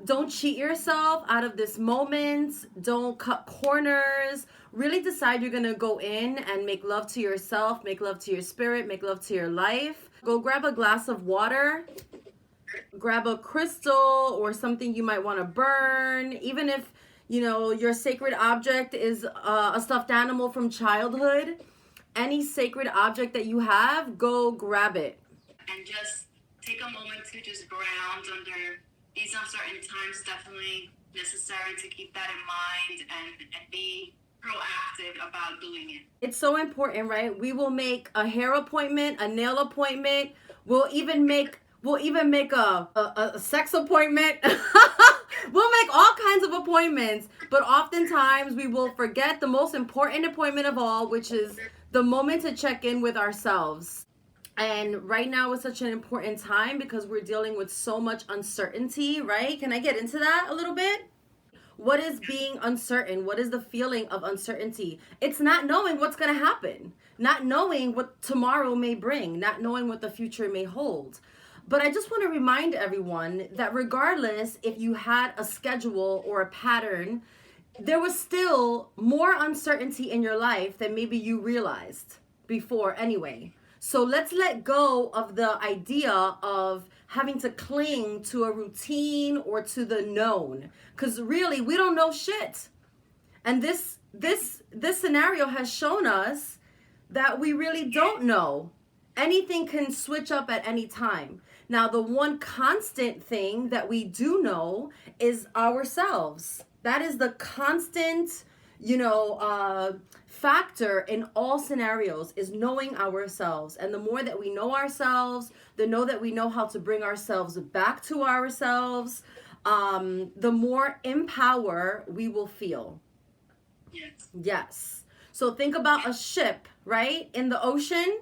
Don't cheat yourself out of this moment. Don't cut corners. Really decide you're going to go in and make love to yourself, make love to your spirit, make love to your life. Go grab a glass of water, grab a crystal or something you might want to burn. Even if, your sacred object is a stuffed animal from childhood, any sacred object that you have, go grab it. And just take a moment to just ground under these uncertain times. Definitely necessary to keep that in mind and be proactive about doing it. It's so important, right? We will make a hair appointment, a nail appointment. We'll even make a sex appointment. We'll make all kinds of appointments, but oftentimes we will forget the most important appointment of all, which is the moment to check in with ourselves. And right now is such an important time because we're dealing with so much uncertainty, right? Can I get into that a little bit? What is being uncertain? What is the feeling of uncertainty? It's not knowing what's going to happen, not knowing what tomorrow may bring, not knowing what the future may hold. But I just want to remind everyone that regardless if you had a schedule or a pattern, there was still more uncertainty in your life than maybe you realized before anyway. So let's let go of the idea of having to cling to a routine or to the known, because really we don't know shit. And this scenario has shown us that we really don't know. Anything can switch up at any time. Now, the one constant thing that we do know is ourselves. That is the constant, factor in all scenarios, is knowing ourselves. And the more that we know ourselves, the more that we know how to bring ourselves back to ourselves, the more in power we will feel. Yes. So think about a ship, right? In the ocean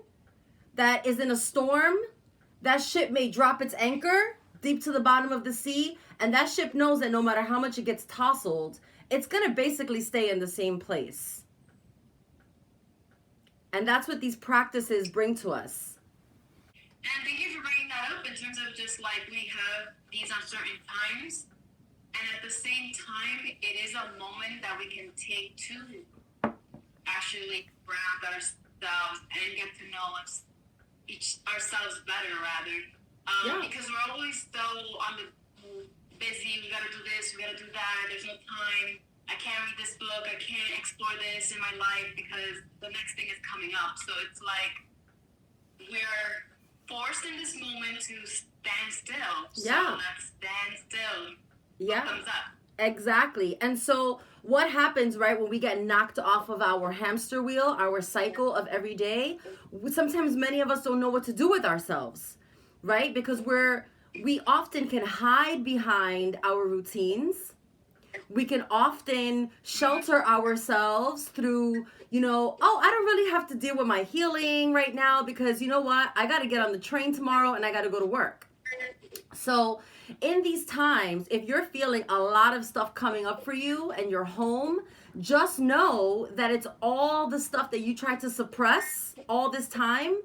that is in a storm. That ship may drop its anchor deep to the bottom of the sea, and that ship knows that no matter how much it gets tousled, it's going to basically stay in the same place. And that's what these practices bring to us. And thank you for bringing that up in terms of just like we have these uncertain times, and at the same time, it is a moment that we can take to actually ground ourselves and get to know ourselves better, rather. Because we're always so on the busy, we gotta do this, we gotta do that, there's no time, I can't read this book, I can't explore this in my life because the next thing is coming up. So it's like we're forced in this moment to stand still. So let's stand still. What comes up? Exactly. And so what happens, right, when we get knocked off of our hamster wheel, our cycle of every day? Sometimes many of us don't know what to do with ourselves, right? Because we often can hide behind our routines. We can often shelter ourselves through, I don't really have to deal with my healing right now because you know what? I got to get on the train tomorrow and I got to go to work. So in these times, if you're feeling a lot of stuff coming up for you and you're home, just know that it's all the stuff that you tried to suppress all this time.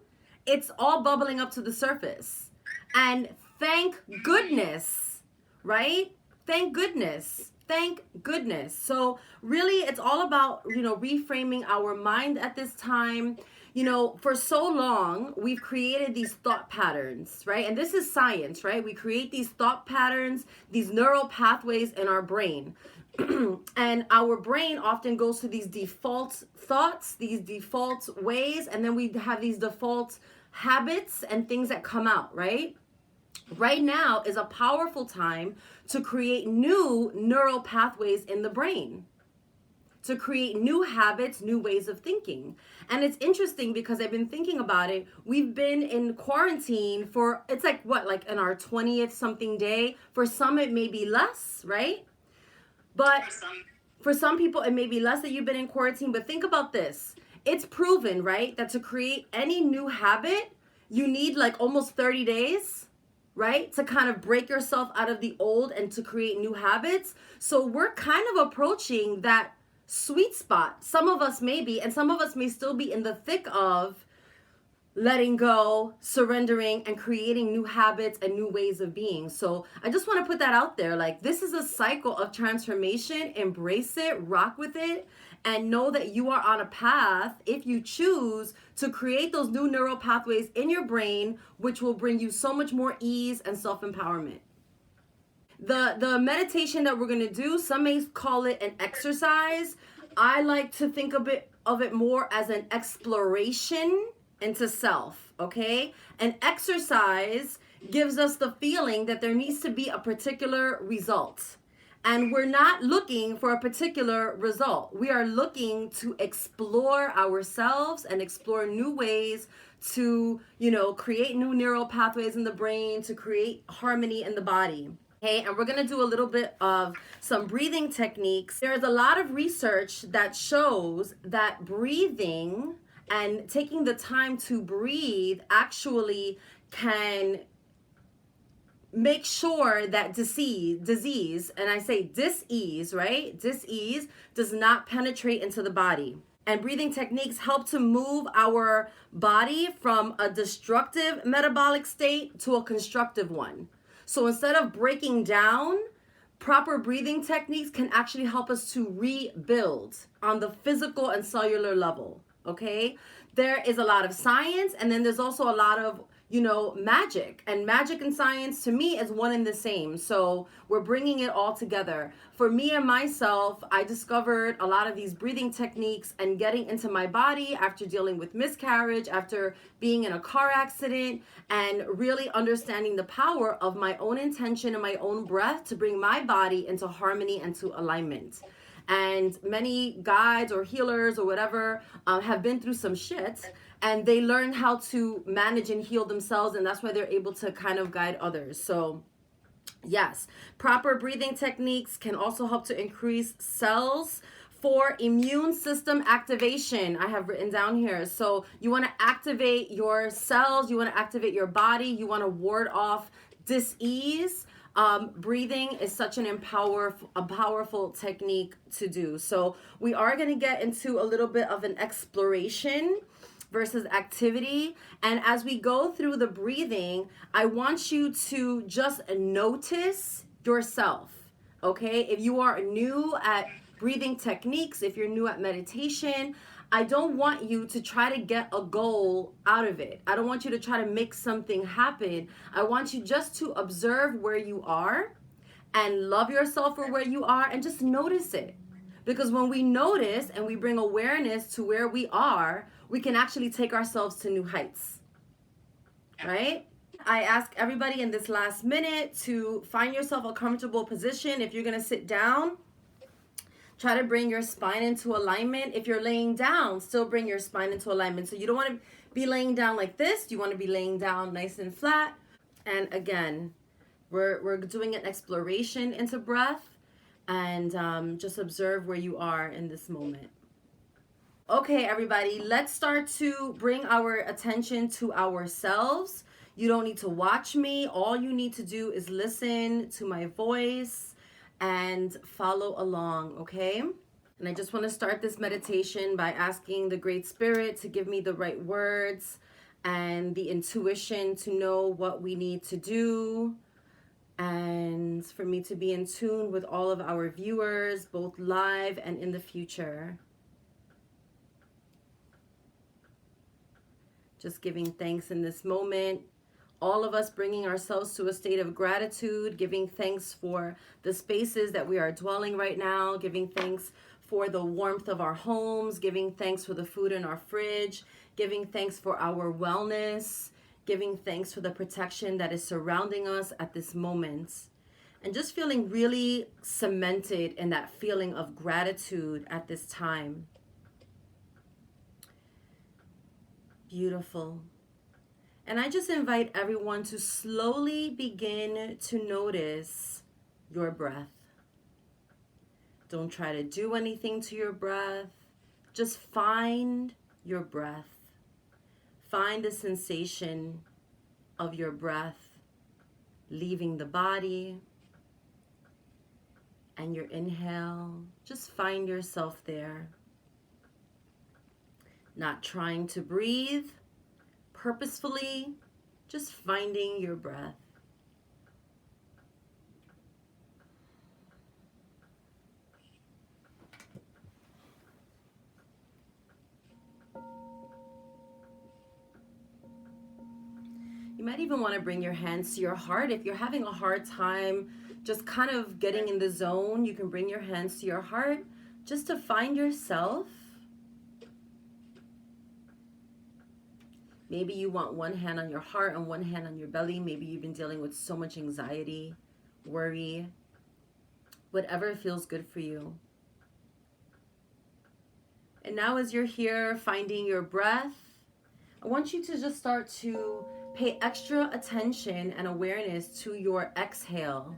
It's all bubbling up to the surface. And thank goodness, right? Thank goodness. Thank goodness. So really, it's all about, reframing our mind at this time. For so long, we've created these thought patterns, right? And this is science, right? We create these thought patterns, these neural pathways in our brain. And our brain often goes to these default thoughts, these default ways, and then we have these default habits and things that come out, right? Right now is a powerful time to create new neural pathways in the brain, to create new habits, new ways of thinking. And it's interesting because I've been thinking about it. We've been in quarantine for, it's like in our 20th something day. For some, it may be less, right? But for some people, it may be less that you've been in quarantine. But think about this. It's proven, right, that to create any new habit, you need like almost 30 days, right, to kind of break yourself out of the old and to create new habits. So we're kind of approaching that sweet spot. Some of us may be, and some of us may still be in the thick of letting go, surrendering, and creating new habits and new ways of being. So I just want to put that out there. Like, this is a cycle of transformation. Embrace it, rock with it, and know that you are on a path, if you choose, to create those new neural pathways in your brain, which will bring you so much more ease and self-empowerment. The meditation that we're going to do, some may call it an exercise. I like to think of it more as an exploration into self, okay? An exercise gives us the feeling that there needs to be a particular result. And we're not looking for a particular result. We are looking to explore ourselves and explore new ways to, create new neural pathways in the brain, to create harmony in the body. Okay, and we're going to do a little bit of some breathing techniques. There's a lot of research that shows that breathing and taking the time to breathe actually can make sure that disease, and I say dis-ease, right? Dis-ease does not penetrate into the body. And breathing techniques help to move our body from a destructive metabolic state to a constructive one. So instead of breaking down, proper breathing techniques can actually help us to rebuild on the physical and cellular level, okay? There is a lot of science, and then there's also a lot of, magic. And magic and science, to me, is one and the same. So we're bringing it all together. For me and myself, I discovered a lot of these breathing techniques and getting into my body after dealing with miscarriage, after being in a car accident, and really understanding the power of my own intention and my own breath to bring my body into harmony and to alignment. And many guides or healers or whatever have been through some shit, and they learn how to manage and heal themselves, and that's why they're able to kind of guide others. So yes, proper breathing techniques can also help to increase cells for immune system activation. I have written down here. So you want to activate your cells, you want to activate your body, you want to ward off dis-ease. Breathing is such a powerful technique to do. So we are going to get into a little bit of an exploration versus activity. And as we go through the breathing, I want you to just notice yourself, okay? If you are new at breathing techniques, if you're new at meditation, I don't want you to try to get a goal out of it. I don't want you to try to make something happen. I want you just to observe where you are and love yourself for where you are and just notice it. Because when we notice and we bring awareness to where we are, we can actually take ourselves to new heights, right? I ask everybody in this last minute to find yourself a comfortable position. If you're going to sit down, try to bring your spine into alignment. If you're laying down, still bring your spine into alignment. So you don't want to be laying down like this. You want to be laying down nice and flat. And again, we're doing an exploration into breath, and just observe where you are in this moment. Okay, everybody, let's start to bring our attention to ourselves. You don't need to watch me. All you need to do is listen to my voice and follow along, okay? And I just want to start this meditation by asking the Great Spirit to give me the right words and the intuition to know what we need to do, and for me to be in tune with all of our viewers, both live and in the future. Just giving thanks in this moment. All of us bringing ourselves to a state of gratitude, giving thanks for the spaces that we are dwelling right now, giving thanks for the warmth of our homes, giving thanks for the food in our fridge, giving thanks for our wellness, giving thanks for the protection that is surrounding us at this moment. And just feeling really cemented in that feeling of gratitude at this time. Beautiful. And I just invite everyone to slowly begin to notice your breath. Don't try to do anything to your breath. Just find your breath. Find the sensation of your breath leaving the body and your inhale. Just find yourself there. Not trying to breathe, purposefully just finding your breath. You might even want to bring your hands to your heart. If you're having a hard time just kind of getting in the zone, you can bring your hands to your heart just to find yourself. Maybe you want one hand on your heart and one hand on your belly. Maybe you've been dealing with so much anxiety, worry, whatever feels good for you. And now as you're here finding your breath, I want you to just start to pay extra attention and awareness to your exhale.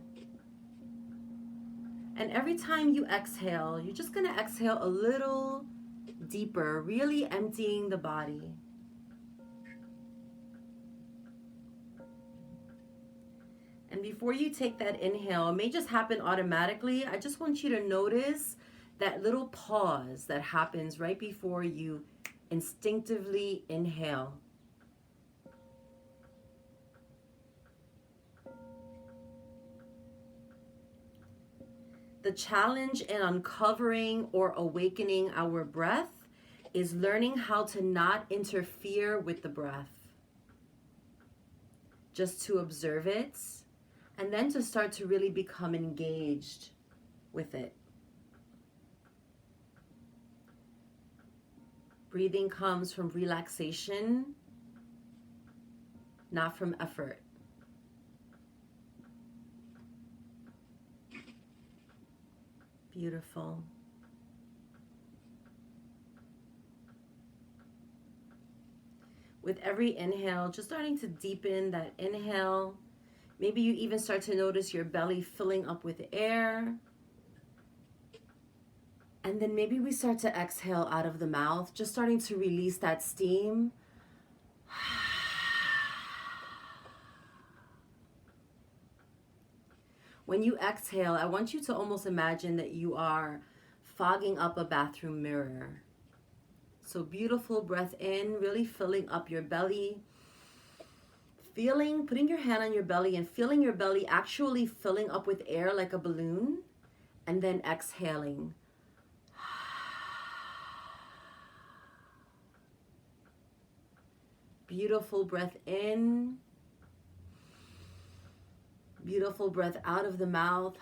And every time you exhale, you're just going to exhale a little deeper, really emptying the body. And before you take that inhale, it may just happen automatically. I just want you to notice that little pause that happens right before you instinctively inhale. The challenge in uncovering or awakening our breath is learning how to not interfere with the breath. Just to observe it, and then to start to really become engaged with it. Breathing comes from relaxation, not from effort. Beautiful. With every inhale, just starting to deepen that inhale. Maybe you even start to notice your belly filling up with air. And then maybe we start to exhale out of the mouth, just starting to release that steam. When you exhale, I want you to almost imagine that you are fogging up a bathroom mirror. So beautiful breath in, really filling up your belly. Putting your hand on your belly and feeling your belly actually filling up with air like a balloon. And then exhaling. Beautiful breath in. Beautiful breath out of the mouth.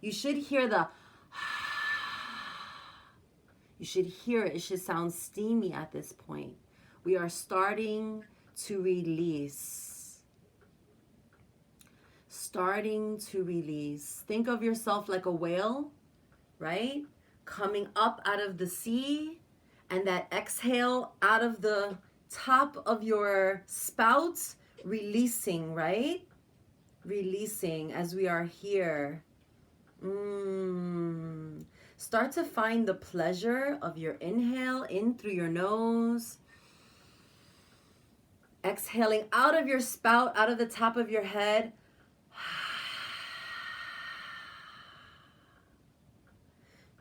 You should hear you should hear it. It should sound steamy at this point. We are starting to release. Starting to release. Think of yourself like a whale, right? Coming up out of the sea, and that exhale out of the top of your spout, releasing, right? Releasing as we are here. Start to find the pleasure of your inhale in through your nose. Exhaling out of your spout, out of the top of your head.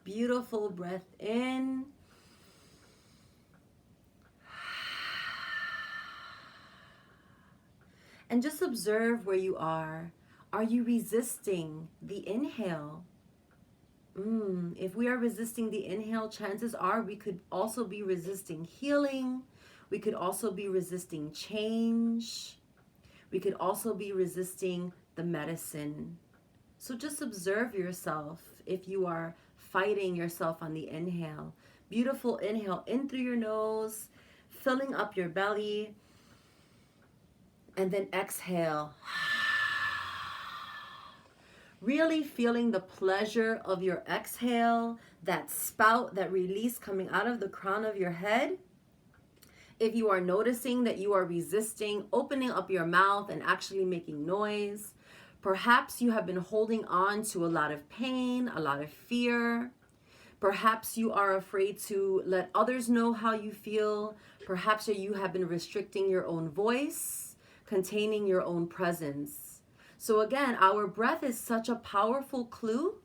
Beautiful breath in. And just observe where you are. Are you resisting the inhale? If we are resisting the inhale, chances are we could also be resisting healing. We could also be resisting change. We could also be resisting the medicine. So just observe yourself if you are fighting yourself on the inhale. Beautiful inhale in through your nose, filling up your belly. And then exhale. Really feeling the pleasure of your exhale, that spout, that release coming out of the crown of your head. If you are noticing that you are resisting opening up your mouth and actually making noise, perhaps you have been holding on to a lot of pain, a lot of fear. Perhaps you are afraid to let others know how you feel. Perhaps you have been restricting your own voice, containing your own presence. So again, our breath is such a powerful clue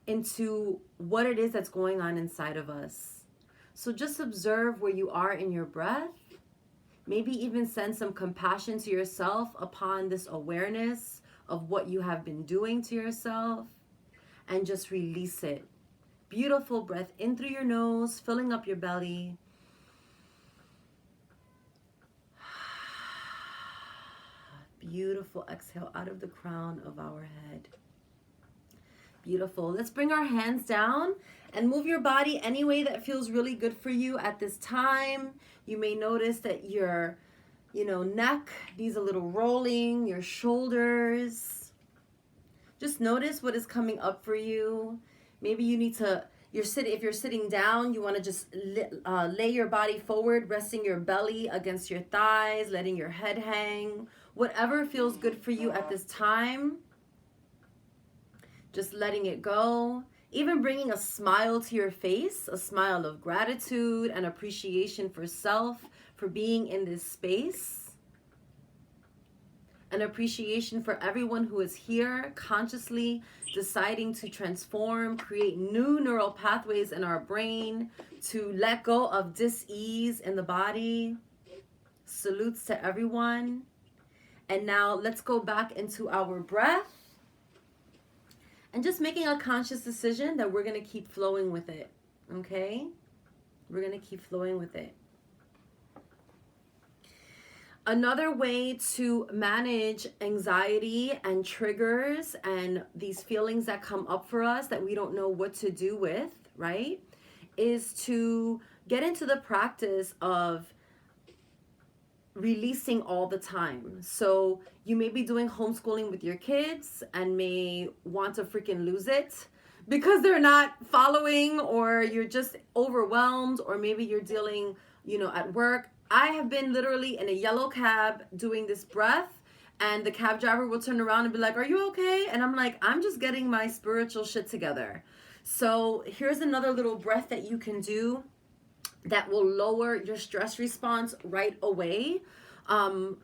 into what it is that's going on inside of us. So just observe where you are in your breath. Maybe even send some compassion to yourself upon this awareness of what you have been doing to yourself, and just release it. Beautiful breath in through your nose, filling up your belly. Beautiful exhale out of the crown of our head. Beautiful. Let's bring our hands down and move your body any way that feels really good for you at this time. You may notice that your, neck needs a little rolling, your shoulders. Just notice what is coming up for you. Maybe you need to, if you're sitting down, you want to just lay your body forward, resting your belly against your thighs, letting your head hang. Whatever feels good for you at this time. Just letting it go. Even bringing a smile to your face, a smile of gratitude and appreciation for self, for being in this space. An appreciation for everyone who is here, consciously deciding to transform, create new neural pathways in our brain, to let go of dis-ease in the body. Salutes to everyone. And now let's go back into our breath. And just making a conscious decision that we're going to keep flowing with it, okay? We're going to keep flowing with it. Another way to manage anxiety and triggers and these feelings that come up for us that we don't know what to do with, right, is to get into the practice of releasing all the time. So you may be doing homeschooling with your kids and may want to freaking lose it because they're not following, or you're just overwhelmed, or maybe you're dealing, at work. I have been literally in a yellow cab doing this breath, and the cab driver will turn around and be like, "Are you okay?" And I'm like, "I'm just getting my spiritual shit together." So here's another little breath that you can do that will lower your stress response right away.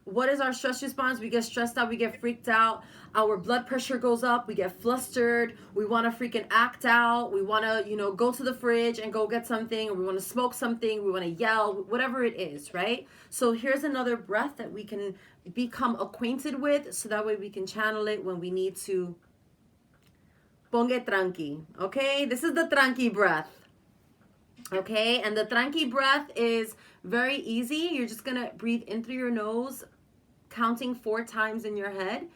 What is our stress response? We get stressed out, we get freaked out, our blood pressure goes up, we get flustered, we want to freaking act out, we want to, go to the fridge and go get something, or we want to smoke something, we want to yell, whatever it is, right? So here's another breath that we can become acquainted with, so that way we can channel it when we need to. Ponge tranqui, okay? This is the tranqui breath. Okay, and the tranqui breath is very easy. You're just gonna breathe in through your nose, counting 4 times in your head.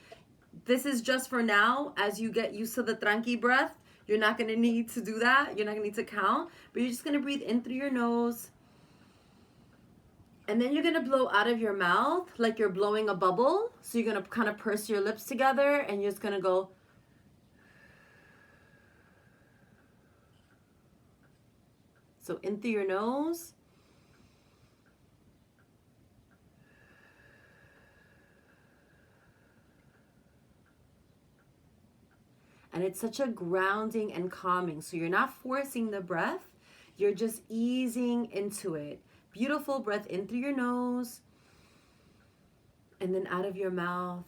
This is just for now. As you get used to the tranqui breath, you're not gonna need to do that. You're not gonna need to count, but you're just gonna breathe in through your nose. And then you're gonna blow out of your mouth like you're blowing a bubble. So you're gonna kind of purse your lips together, and you're just gonna go. So in through your nose. And it's such a grounding and calming. So you're not forcing the breath. You're just easing into it. Beautiful breath in through your nose. And then out of your mouth.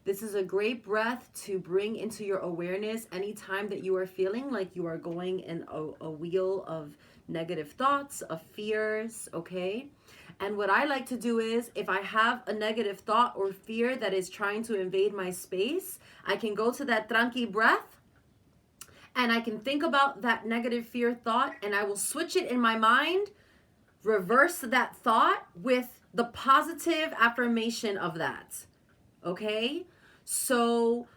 This is a great breath to bring into your awareness anytime that you are feeling like you are going in a wheel of negative thoughts, of fears, okay? And what I like to do is, if I have a negative thought or fear that is trying to invade my space, I can go to that tranqui breath, and I can think about that negative fear thought, and I will switch it in my mind, reverse that thought with the positive affirmation of that, okay? So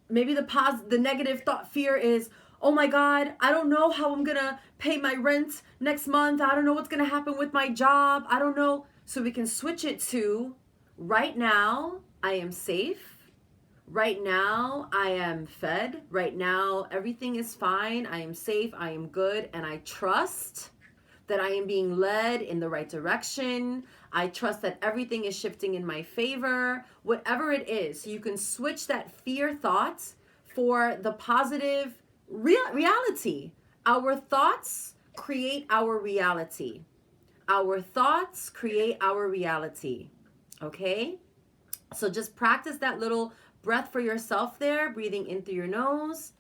maybe the negative thought fear is, oh my God, I don't know how I'm gonna pay my rent next month. I don't know what's gonna happen with my job. I don't know. So we can switch it to, right now, I am safe. Right now, I am fed. Right now, everything is fine. I am safe. I am good. And I trust that I am being led in the right direction. I trust that everything is shifting in my favor, whatever it is. So you can switch that fear thought for the positive reality. Our thoughts create our reality. Our thoughts create our reality. Okay? So just practice that little breath for yourself there, breathing in through your nose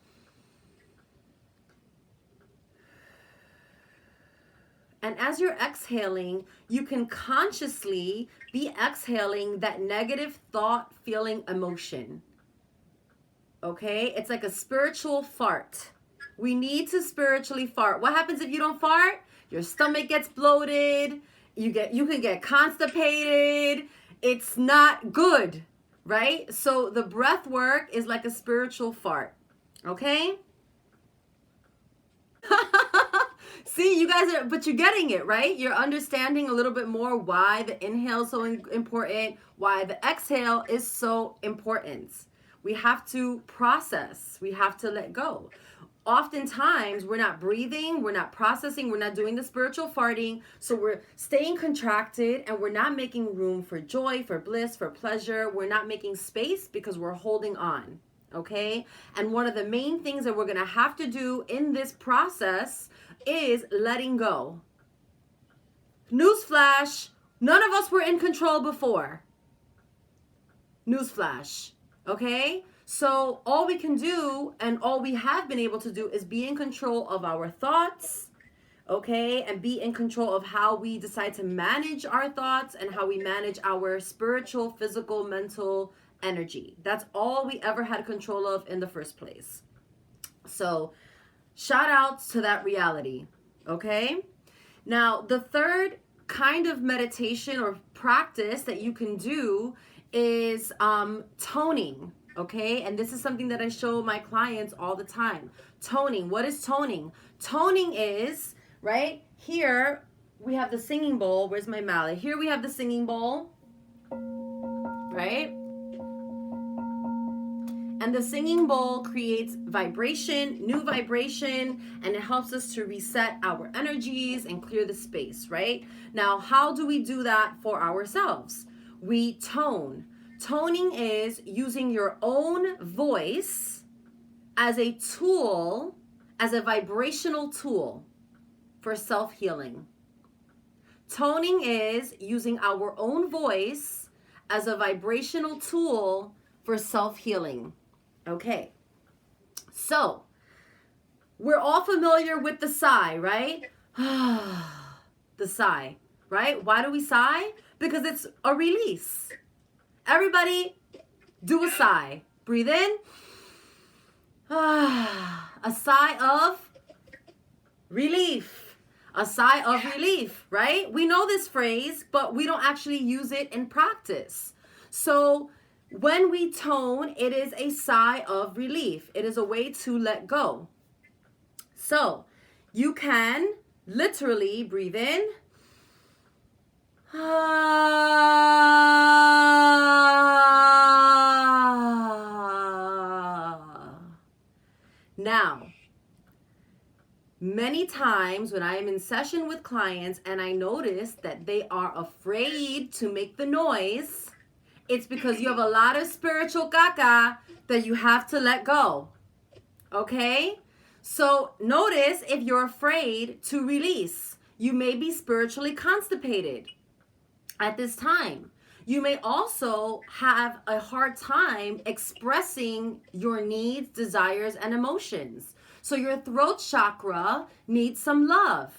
And as you're exhaling, you can consciously be exhaling that negative thought, feeling, emotion. Okay? It's like a spiritual fart. We need to spiritually fart. What happens if you don't fart? Your stomach gets bloated. You can get constipated. It's not good, right? So the breath work is like a spiritual fart. Okay? See, you guys are, but you're getting it, right? You're understanding a little bit more why the inhale is so important, why the exhale is so important. We have to process, we have to let go. Oftentimes, we're not breathing, we're not processing, we're not doing the spiritual farting, so we're staying contracted and we're not making room for joy, for bliss, for pleasure. We're not making space because we're holding on, okay? And one of the main things that we're gonna have to do in this process is letting go. Newsflash, none of us were in control before. Newsflash, okay? So all we can do and all we have been able to do is be in control of our thoughts, okay? And be in control of how we decide to manage our thoughts and how we manage our spiritual, physical, mental energy. That's all we ever had control of in the first place. So shout outs to that reality, okay? Now, the third kind of meditation or practice that you can do is toning, okay? And this is something that I show my clients all the time. Toning. What is toning? Toning is, right, here we have the singing bowl. Where's my mallet? Here we have the singing bowl, right? And the singing bowl creates vibration, new vibration, and it helps us to reset our energies and clear the space, right? Now, how do we do that for ourselves? We tone. Toning is using your own voice as a tool, as a vibrational tool for self-healing. Toning is using our own voice as a vibrational tool for self-healing. Okay, so we're all familiar with the sigh, right? The sigh, right? Why do we sigh? Because it's a release. Everybody do a sigh. Breathe in. A sigh of relief. A sigh of relief, right? We know this phrase, but we don't actually use it in practice. So when we tone, it is a sigh of relief. It is a way to let go. So you can literally breathe in. Now, many times when I am in session with clients and I notice that they are afraid to make the noise, it's because you have a lot of spiritual caca that you have to let go. Okay? So notice if you're afraid to release. You may be spiritually constipated at this time. You may also have a hard time expressing your needs, desires, and emotions. So your throat chakra needs some love.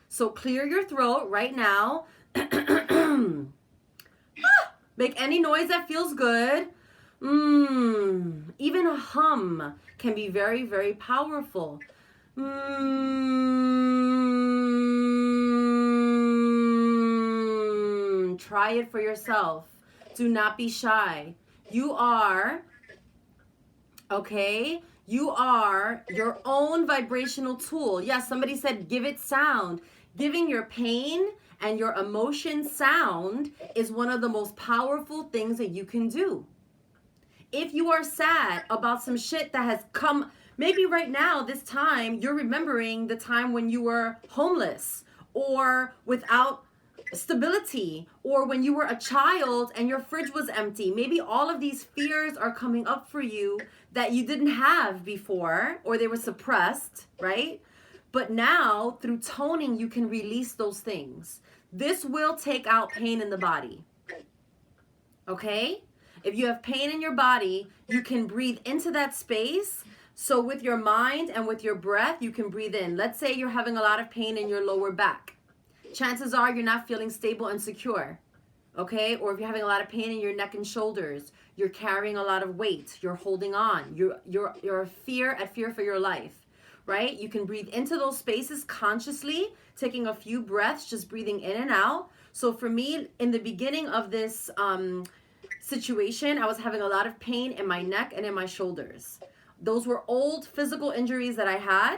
So clear your throat right now. Make any noise that feels good. Even a hum can be very, very powerful. Try it for yourself. Do not be shy. You are, okay? You are your own vibrational tool. Yes, somebody said give it sound. Giving your pain and your emotion sound is one of the most powerful things that you can do. If you are sad about some shit that has come, maybe right now, this time, you're remembering the time when you were homeless or without stability, or when you were a child and your fridge was empty. Maybe all of these fears are coming up for you that you didn't have before, or they were suppressed, right? But now, through toning, you can release those things. This will take out pain in the body. Okay? If you have pain in your body, you can breathe into that space. So with your mind and with your breath, you can breathe in. Let's say you're having a lot of pain in your lower back. chances are you're not feeling stable and secure. Okay? Or if you're having a lot of pain in your neck and shoulders, you're carrying a lot of weight, you're holding on, you're at fear for your life, right? You can breathe into those spaces consciously, taking a few breaths, just breathing in and out. So for me, in the beginning of this situation, I was having a lot of pain in my neck and in my shoulders. Those were old physical injuries that I had,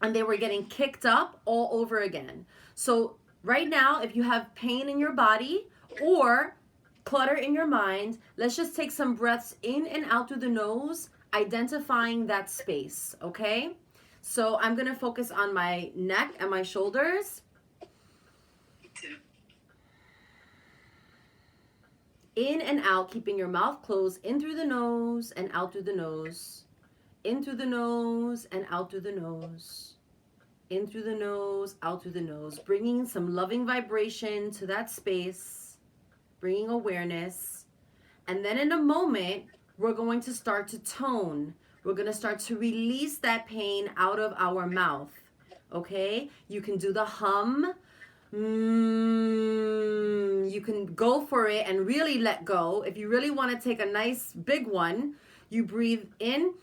and they were getting kicked up all over again. So right now, if you have pain in your body or clutter in your mind, let's just take some breaths in and out through the nose, identifying that space, okay? So I'm gonna focus on my neck and my shoulders. In and out, keeping your mouth closed, in through the nose and out through the nose. In through the nose and out through the nose. In through the nose, out through the nose. Bringing some loving vibration to that space. Bringing awareness. And then in a moment, we're going to start to tone. We're going to start to release that pain out of our mouth. Okay? You can do the hum. You can go for it and really let go. If you really want to take a nice big one, you breathe in.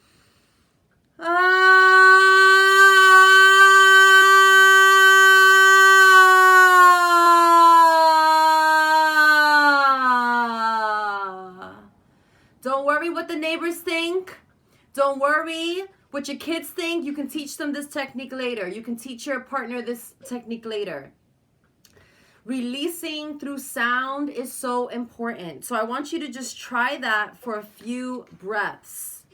Don't worry what the neighbors think. Don't worry what your kids think. You can teach them this technique later. You can teach your partner this technique later. Releasing through sound is so important. So I want you to just try that for a few breaths.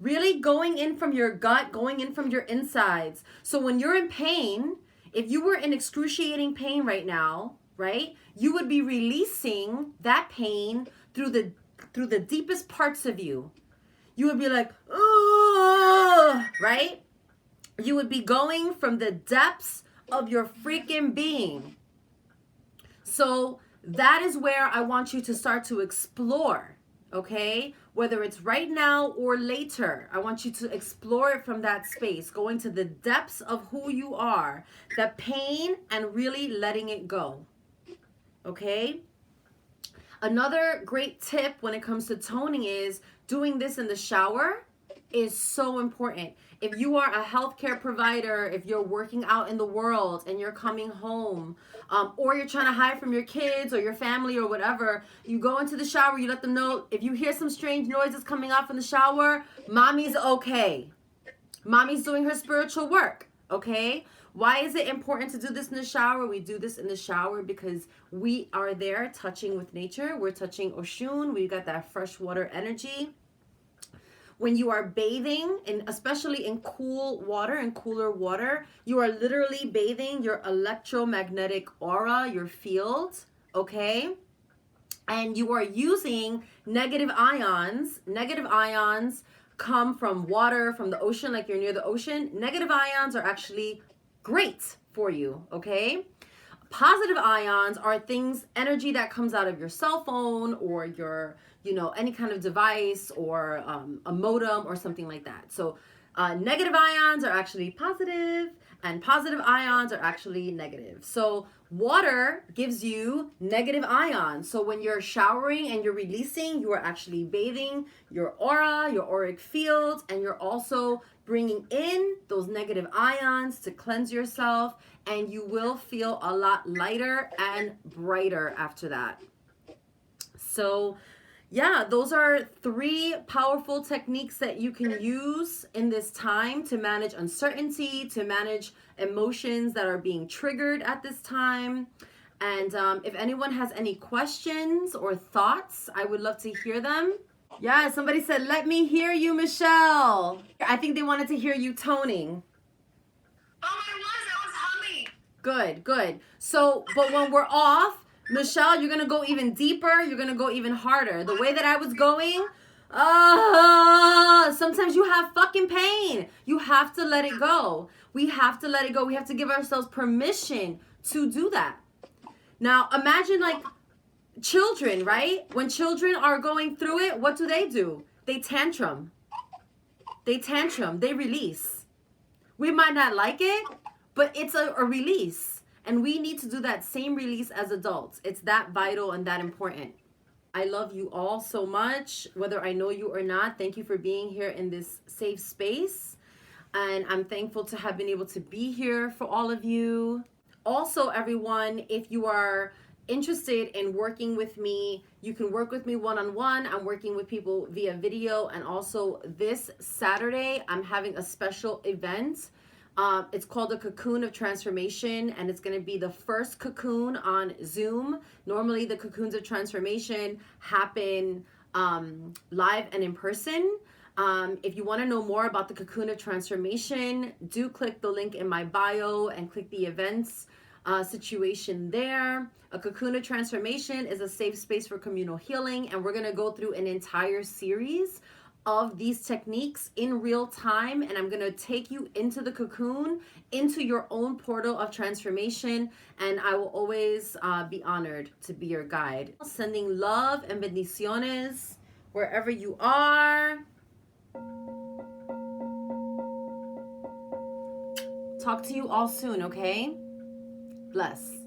Really going in from your gut, going in from your insides. So when you're in pain, if you were in excruciating pain right now, right, you would be releasing that pain through the deepest parts of you. You would be like, oh, right? You would be going from the depths of your freaking being. So that is where I want you to start to explore, okay? Whether it's right now or later, I want you to explore it from that space, going to the depths of who you are, the pain, and really letting it go, okay? Another great tip when it comes to toning is doing this in the shower is so important. If you are a healthcare provider, if you're working out in the world and you're coming home, or you're trying to hide from your kids or your family or whatever, you go into the shower, you let them know, if you hear some strange noises coming off in the shower, mommy's okay. Mommy's doing her spiritual work, okay? Why is it important to do this in the shower? We do this in the shower because we are there touching with nature. We're touching Oshun. We got that fresh water energy. When you are bathing, and especially in cool water and cooler water, you are literally bathing your electromagnetic aura, your field, okay? And you are using negative ions. Negative ions come from water, from the ocean, like you're near the ocean. Negative ions are actually great for you, okay? Positive ions are things, energy that comes out of your cell phone or your, any kind of device or a modem or something like that. So negative ions are actually positive and positive ions are actually negative. So water gives you negative ions. So when you're showering and you're releasing, you are actually bathing your aura, your auric field, and you're also bringing in those negative ions to cleanse yourself, and you will feel a lot lighter and brighter after that. So yeah, those are 3 powerful techniques that you can use in this time to manage uncertainty, to manage emotions that are being triggered at this time. And if anyone has any questions or thoughts, I would love to hear them. Yeah, somebody said, let me hear you, Michelle. I think they wanted to hear you toning. Oh, I was humming. Good. So, but when we're off, Michelle, you're going to go even deeper. You're going to go even harder. The way that I was going, sometimes you have fucking pain. You have to let it go. We have to let it go. We have to give ourselves permission to do that. Now, imagine like children, right? When children are going through it, what do? They tantrum. They release. We might not like it, but it's a release. And we need to do that same release as adults. It's that vital and that important. I love you all so much, whether I know you or not. Thank you for being here in this safe space. And I'm thankful to have been able to be here for all of you. Also, everyone, if you are interested in working with me, you can work with me one-on-one. I'm working with people via video. And also this Saturday, I'm having a special event. It's called the Cocoon of Transformation, and it's going to be the first cocoon on Zoom. Normally, the cocoons of transformation happen live and in person. If you want to know more about the Cocoon of Transformation, do click the link in my bio and click the events situation there. A Cocoon of Transformation is a safe space for communal healing, and we're going to go through an entire series of these techniques in real time, and I'm going to take you into the cocoon, into your own portal of transformation, and I will always be honored to be your guide. Sending love and bendiciones wherever you are. Talk to you all soon, okay? Bless.